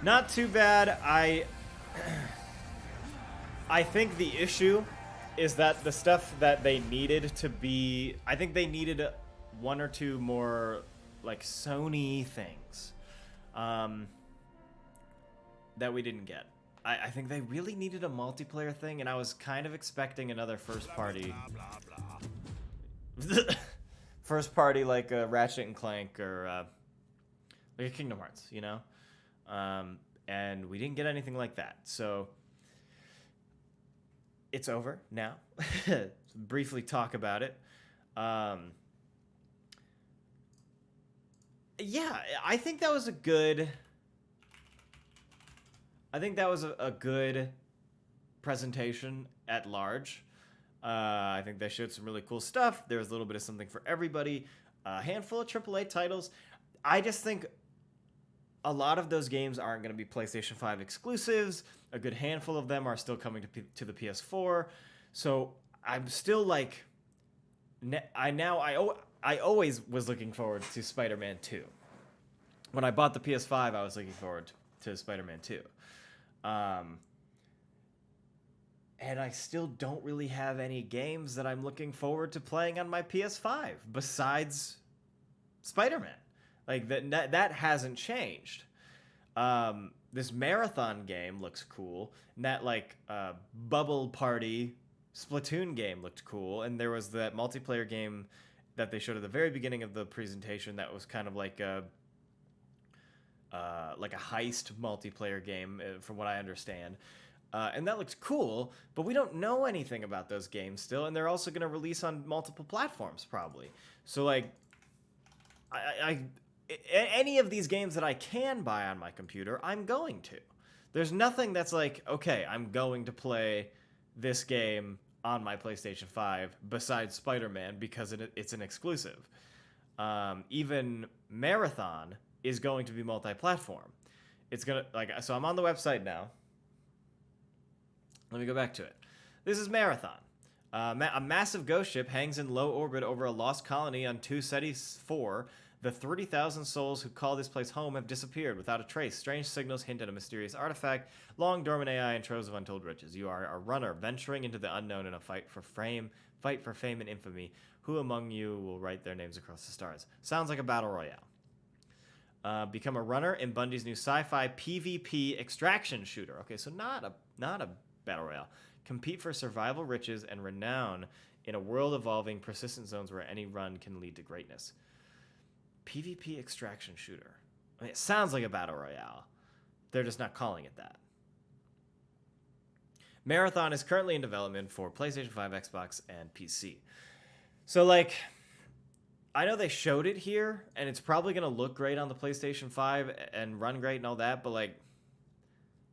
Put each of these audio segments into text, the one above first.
Not too bad. I think the issue is that the stuff that they needed to be, I think they needed one or two more like Sony things that we didn't get. I think they really needed a multiplayer thing, and I was kind of expecting another first party, first party like Ratchet and Clank or like a Kingdom Hearts, you know, and we didn't get anything like that. So it's over now. Briefly talk about it. Yeah, I think that was a good. I think that was a good presentation at large. I think they showed some really cool stuff. There was a little bit of something for everybody. A handful of AAA titles. I just think a lot of those games aren't going to be PlayStation 5 exclusives. A good handful of them are still coming to the PS4. So I'm still like, I always was looking forward to Spider-Man 2. When I bought the PS5, I was looking forward to Spider-Man 2. And I still don't really have any games that I'm looking forward to playing on my PS5 besides Spider-Man. Like that hasn't changed. This marathon game looks cool. And that like Bubble Party Splatoon game looked cool. And there was that multiplayer game that they showed at the very beginning of the presentation that was kind of like a heist multiplayer game, from what I understand. And that looks cool, but we don't know anything about those games still, and they're also going to release on multiple platforms probably. So like, any of these games that I can buy on my computer, I'm going to. There's nothing that's like, okay, I'm going to play this game on my PlayStation 5 besides Spider-Man because it's an exclusive. Even Marathon is going to be multi-platform. It's gonna so I'm on the website now. Let me go back to it. This is Marathon. A massive ghost ship hangs in low orbit over a lost colony on Tu Ceti 4. The 30,000 souls who call this place home have disappeared without a trace. Strange signals hint at a mysterious artifact, long dormant AI, and troves of untold riches. You are a runner venturing into the unknown in a fight for fame and infamy. Who among you will write their names across the stars? Sounds like a battle royale. Become a runner in Bungie's new sci-fi PvP extraction shooter. Okay, so not a battle royale. Compete for survival, riches, and renown in a world evolving persistent zones where any run can lead to greatness. PvP extraction shooter. I mean, it sounds like a battle royale. They're just not calling it that. Marathon is currently in development for PlayStation 5, Xbox, and PC. So, like, I know they showed it here, and it's probably going to look great on the PlayStation 5 and run great and all that, but, like,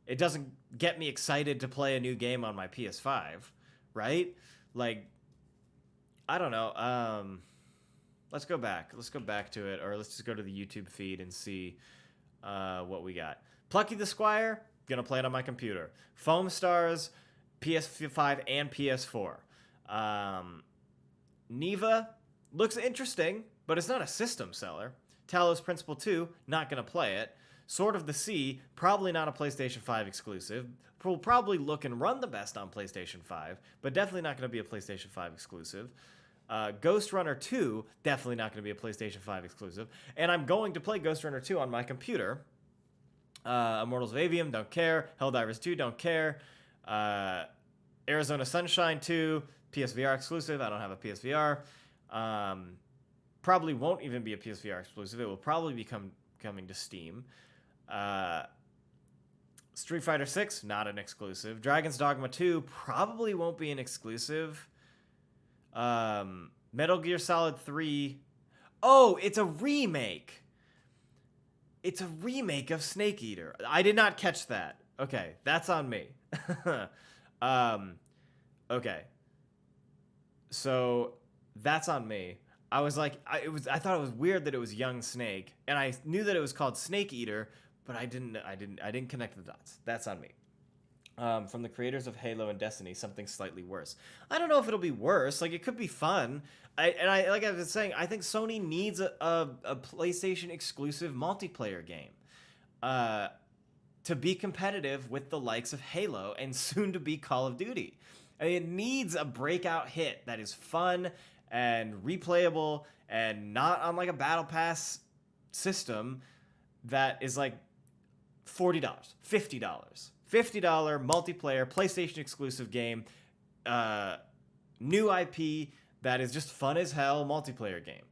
it doesn't get me excited to play a new game on my PS5, right? Like, I don't know. Let's go back. Let's go back to it, or let's just go to the YouTube feed and see what we got. Plucky the Squire, gonna play it on my computer. Foam Stars, PS5 and PS4. Neva looks interesting, but it's not a system seller. Talos Principle 2, not gonna play it. Sword of the Sea, probably not a PlayStation 5 exclusive. Will probably look and run the best on PlayStation 5, but definitely not going to be a PlayStation 5 exclusive. Ghost Runner 2, definitely not going to be a PlayStation 5 exclusive. And I'm going to play Ghost Runner 2 on my computer. Immortals of Avium, don't care. Helldivers 2, don't care. Arizona Sunshine 2, PSVR exclusive. I don't have a PSVR. Probably won't even be a PSVR exclusive. It will probably be coming to Steam. Street Fighter 6, not an exclusive. Dragon's Dogma 2 probably won't be an exclusive. Metal Gear Solid 3. Oh, it's a remake. It's a remake of Snake Eater. I did not catch that. Okay, that's on me. Okay. So that's on me. I was like, I thought it was weird that it was Young Snake, and I knew that it was called Snake Eater, but I didn't connect the dots. That's on me. From the creators of Halo and Destiny, something slightly worse. I don't know if it'll be worse. Like, it could be fun. Like I was saying, I think Sony needs a PlayStation exclusive multiplayer game. to be competitive with the likes of Halo and soon to be Call of Duty. And it needs a breakout hit that is fun and replayable and not on like a battle pass system that is like $40, $50. $50 multiplayer PlayStation exclusive game, new IP that is just fun as hell multiplayer game.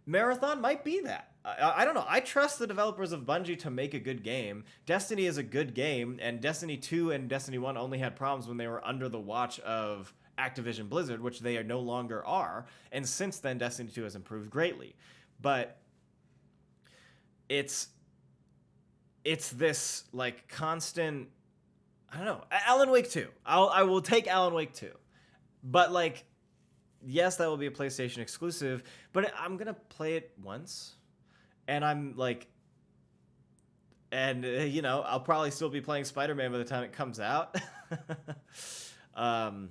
Marathon might be that. I don't know. I trust the developers of Bungie to make a good game. Destiny is a good game, and Destiny 2 and Destiny 1 only had problems when they were under the watch of Activision Blizzard, which they no longer are. And since then, Destiny 2 has improved greatly. But it's this like constant, I don't know. Alan Wake 2. I will take Alan Wake 2. But like, yes, that will be a PlayStation exclusive, but I'm going to play it once. And I'm like, and you know, I'll probably still be playing Spider-Man by the time it comes out. I don't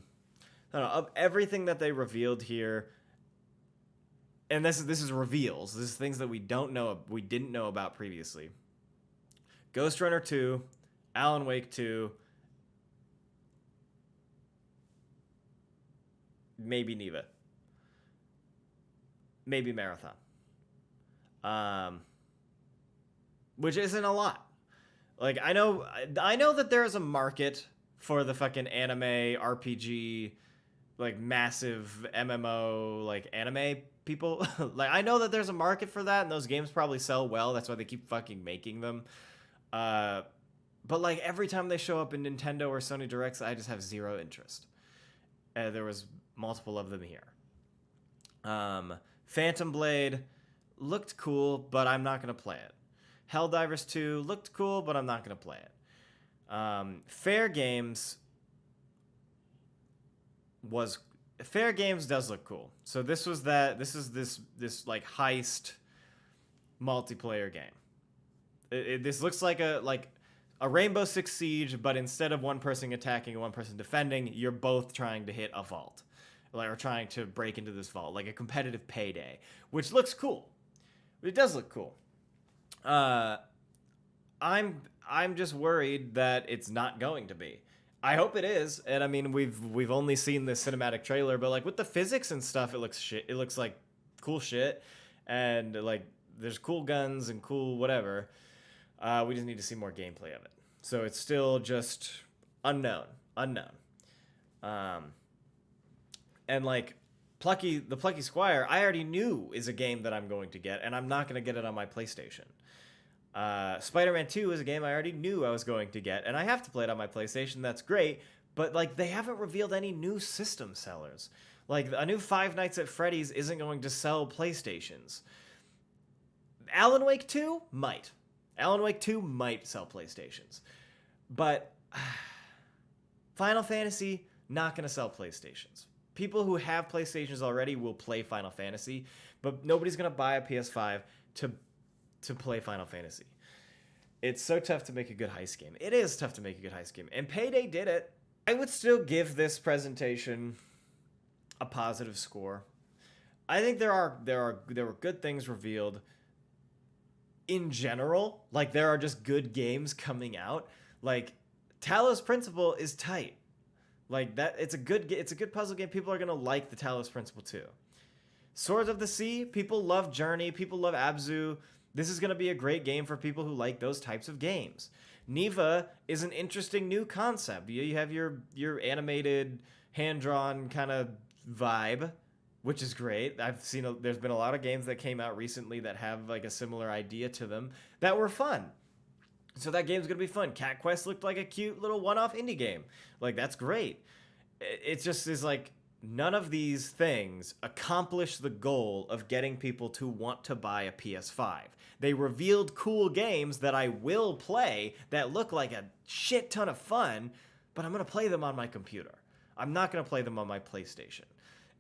know, of everything that they revealed here, and this is reveals. This is things that we didn't know about previously. Ghost Runner 2, Alan Wake 2, maybe Neva, maybe Marathon. Which isn't a lot. Like, I know that there is a market for the fucking anime RPG, like massive MMO, like anime people. Like, I know that there's a market for that, and those games probably sell well. That's why they keep fucking making them. But like every time they show up in Nintendo or Sony Directs, I just have zero interest. There was multiple of them here. Phantom Blade looked cool, but I'm not going to play it. Helldivers 2 looked cool, but I'm not going to play it. Fair Games does look cool. So this is this like heist multiplayer game. This looks like a Rainbow Six Siege, but instead of one person attacking and one person defending, you're both trying to hit a vault. Or trying to break into this vault, like a competitive Payday, which looks cool. It does look cool. I'm just worried that it's not going to be. I hope it is, and I mean we've only seen the cinematic trailer, but like with the physics and stuff, it looks shit. It looks like cool shit, and like there's cool guns and cool whatever. We just need to see more gameplay of it. So it's still just unknown. And like the Plucky Squire, I already knew is a game that I'm going to get, and I'm not going to get it on my PlayStation. Spider-Man 2 is a game I already knew I was going to get, and I have to play it on my PlayStation. That's great, but like they haven't revealed any new system sellers. Like a new Five Nights at Freddy's isn't going to sell PlayStations. Alan Wake 2 might. Alan Wake 2 might sell PlayStations. But Final Fantasy, not going to sell PlayStations. People who have PlayStations already will play Final Fantasy, but nobody's going to buy a PS5 to play Final Fantasy. It's so tough to make a good heist game. It is tough to make a good heist game, and Payday did it. I would still give this presentation a positive score. I think there were good things revealed in general. Like there are just good games coming out. Like Talos Principle is tight. Like that, it's a good puzzle game. People are gonna like the Talos Principle too. Swords of the Sea, people love Journey, people love Abzu. This is gonna be a great game for people who like those types of games. Neva is an interesting new concept. You have your animated, hand-drawn kind of vibe, which is great. There's been a lot of games that came out recently that have like a similar idea to them that were fun. So that game's gonna be fun. Cat Quest looked like a cute little one-off indie game. Like that's great. It just is like none of these things accomplish the goal of getting people to want to buy a PS5. They revealed cool games that I will play that look like a shit ton of fun, but I'm gonna play them on my computer. I'm not gonna play them on my PlayStation.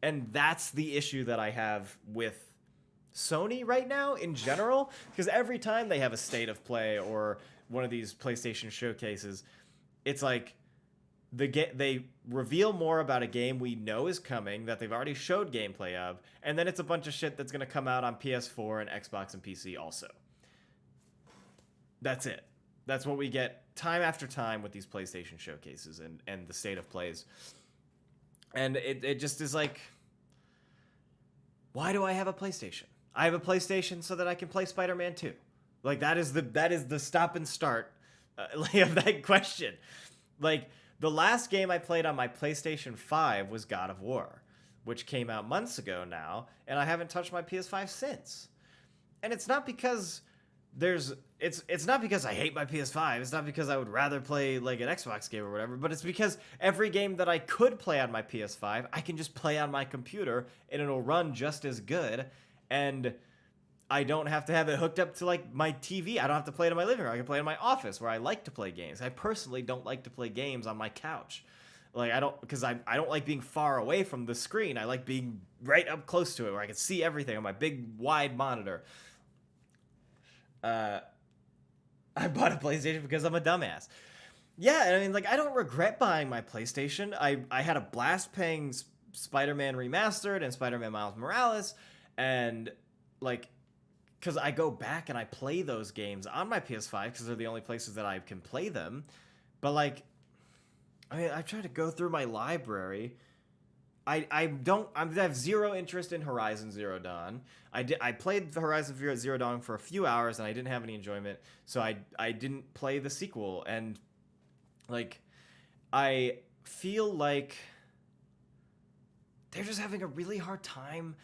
And that's the issue that I have with Sony right now in general, because every time they have a state of play or one of these PlayStation showcases, it's like they reveal more about a game we know is coming that they've already showed gameplay of, and then it's a bunch of shit that's going to come out on PS4 and Xbox and PC also. That's it. That's what we get time after time with these PlayStation showcases and the state of plays. And it just is like, why do I have a PlayStation? I have a PlayStation so that I can play Spider-Man 2. Like, that is the stop and start of that question. Like, the last game I played on my PlayStation 5 was God of War, which came out months ago now, and I haven't touched my PS5 since. And it's not because it's not because I hate my PS5. It's not because I would rather play like an Xbox game or whatever, but it's because every game that I could play on my PS5, I can just play on my computer and it'll run just as good. And I don't have to have it hooked up to like my TV. I don't have to play it in my living room. I can play it in my office where I like to play games. I personally don't like to play games on my couch. Like, I don't like being far away from the screen. I like being right up close to it where I can see everything on my big wide monitor. I bought a PlayStation because I'm a dumbass. Yeah, and I mean, like, I don't regret buying my PlayStation. I had a blast playing Spider-Man Remastered and Spider-Man Miles Morales, and, like, because I go back and I play those games on my PS5 because they're the only places that I can play them. But, like, I mean, I try to go through my library. I have zero interest in Horizon Zero Dawn. I played Horizon Zero Dawn for a few hours and I didn't have any enjoyment, so I didn't play the sequel. And like, I feel like they're just having a really hard time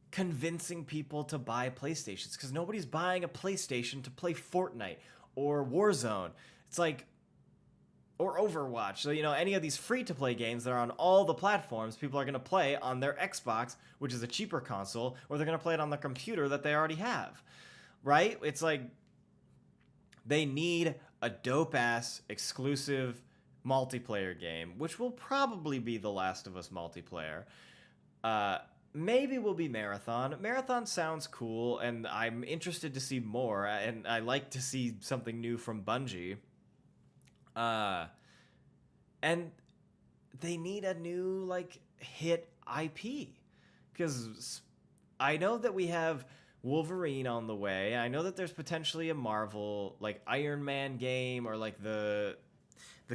convincing people to buy PlayStations because nobody's buying a PlayStation to play Fortnite or Warzone. It's like, or Overwatch. So, you know, any of these free-to-play games that are on all the platforms, people are going to play on their Xbox, which is a cheaper console, or they're going to play it on the computer that they already have, right? It's like, they need a dope-ass exclusive multiplayer game, which will probably be The Last of Us multiplayer. Maybe will be Marathon. Marathon sounds cool, and I'm interested to see more, and I like to see something new from Bungie. And they need a new, like, hit IP. Because I know that we have Wolverine on the way. I know that there's potentially a Marvel, like, Iron Man game or, like, the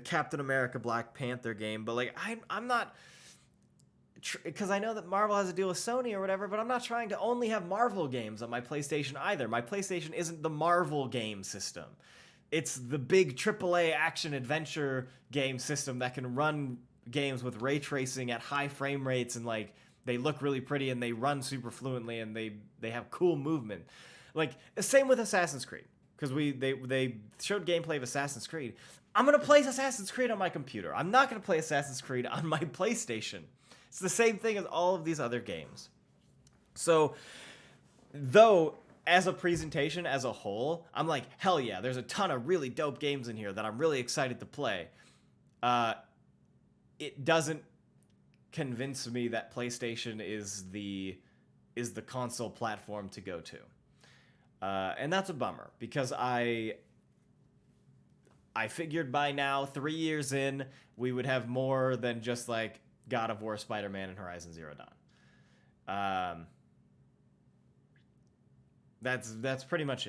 Captain America Black Panther game. But, like, I'm not... Because I know that Marvel has a deal with Sony or whatever, but I'm not trying to only have Marvel games on my PlayStation either. My PlayStation isn't the Marvel game system. It's the big AAA action-adventure game system that can run games with ray tracing at high frame rates and, like, they look really pretty and they run super fluently and they have cool movement. Like, same with Assassin's Creed. Because they showed gameplay of Assassin's Creed. I'm going to play Assassin's Creed on my computer. I'm not going to play Assassin's Creed on my PlayStation. It's the same thing as all of these other games. So, though... as a presentation as a whole, I'm like, hell yeah, there's a ton of really dope games in here that I'm really excited to play. It doesn't convince me that PlayStation is the console platform to go to. And that's a bummer, because I figured by now, 3 years in, we would have more than just like God of War, Spider-Man, and Horizon Zero Dawn. That's pretty much it.